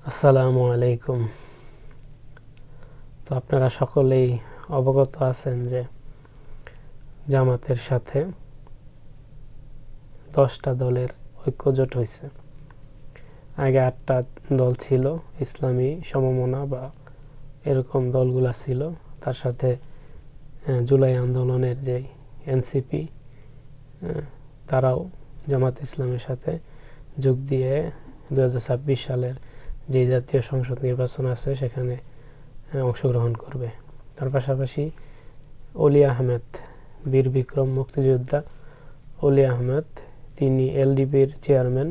আসসালামু আলাইকুম। তো আপনারা সকলেই অবগত আছেন যে জামাতের সাথে 10টা দলের ঐক্যজোট হয়েছে। আগে 8টা দল ছিল, ইসলামী সমমনা বা এরকম দলগুলা ছিল। তার সাথে জুলাই আন্দোলনের যে এনসিপি, তারাও জামাত ইসলামের সাথে যোগ দিয়ে 2026 সালের যে জাতীয় সংসদ নির্বাচন আছে সেখানে অংশগ্রহণ করবে। তার পাশাপাশি অলি আহমেদ, বীর বিক্রম মুক্তিযোদ্ধা অলি আহমেদ, তিনি এলডিপির চেয়ারম্যান,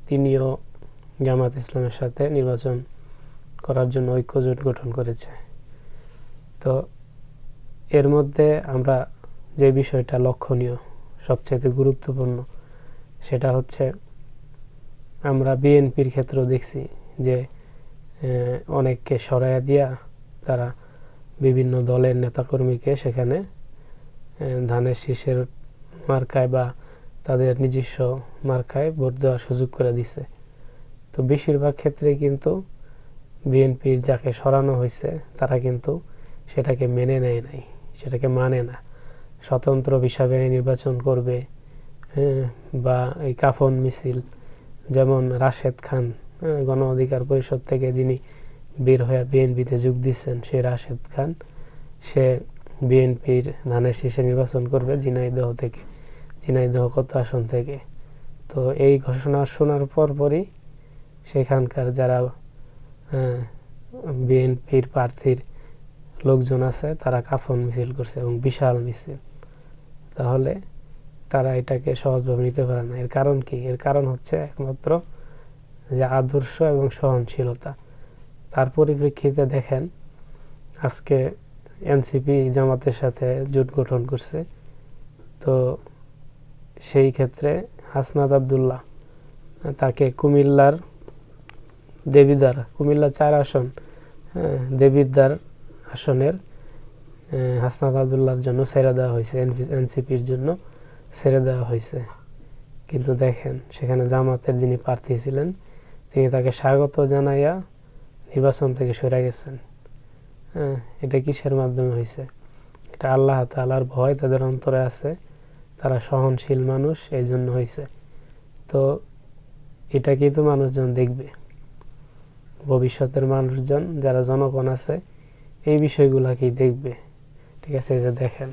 তিনিও জামাত ইসলামের সাথে নির্বাচন করার জন্য ঐক্যজোট গঠন করেছে। তো এর মধ্যে আমরা যে বিষয়টা লক্ষণীয়, সবচেয়ে গুরুত্বপূর্ণ, সেটা হচ্ছে আমরা বিএনপির ক্ষেত্রেও দেখছি যে অনেককে সরাইয়া দিয়া তারা বিভিন্ন দলের নেতাকর্মীকে সেখানে ধানের শীষের মার্কায় বা তাদের নিজস্ব মার্কায় ভোট দেওয়ার সুযোগ করে দিছে। তো বেশিরভাগ ক্ষেত্রে কিন্তু বিএনপির যাকে সরানো হয়েছে তারা কিন্তু সেটাকে মেনে নেয় নাই, সেটাকে মানে না। স্বতন্ত্র হিসাবে নির্বাচন করবে বা এই কাফন মিছিল, যেমন রাশেদ খান গণ অধিকার পরিষদ থেকে যিনি বের হয়ে বিএনপিতে যোগ দিচ্ছেন, সে রাশেদ খান, সে বিএনপির ধানের শীষে নির্বাচন করবে ঝিনাইদহ থেকে, ঝিনাইদহ কত আসন থেকে। তো এই ঘোষণা শোনার পরপরই সেখানকার যারা বিএনপির প্রার্থীর লোকজন আছে তারা কাফন মিছিল করছে এবং বিশাল মিছিল। তাহলে তারা এটাকে সহজভাবে নিতে পারে না। এর কারণ কি? এর কারণ হচ্ছে একমাত্র যে আদর্শ এবং সহনশীলতা। তার পরিপ্রেক্ষিতে দেখেন, আজকে এনসিপি জামাতের সাথে জোট গঠন করছে। তো সেই ক্ষেত্রে হাসনাত আব্দুল্লাহ, তাকে কুমিল্লার দেবিদ্বার, কুমিল্লা 4 আসন, দেবিদ্বার আসনের হাসনাত আব্দুল্লাহর জন্য ছেড়ে দেওয়া হয়েছে, এনসিপির জন্য ছেড়ে দেওয়া হয়েছে। কিন্তু দেখেন, সেখানে জামাতের যিনি প্রার্থী ছিলেন তিনি তাকে স্বাগত জানাইয়া নির্বাচন থেকে সরে গেছেন। এটা কিসের মাধ্যমে হয়েছে? এটা আল্লাহ তাআলার ভয় তাদের অন্তরে আছে, তারা সহনশীল মানুষ, এই জন্য হয়েছে। তো এটাকেই তো মানুষজন দেখবে, ভবিষ্যতের মানুষজন যারা জনগণ আছে এই বিষয়গুলাকেই দেখবে। ঠিক আছে, এই যে দেখেন,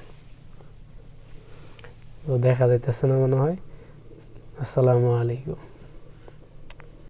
দেখা যাইতেছে না মনে হয়। আসসালামু আলাইকুম।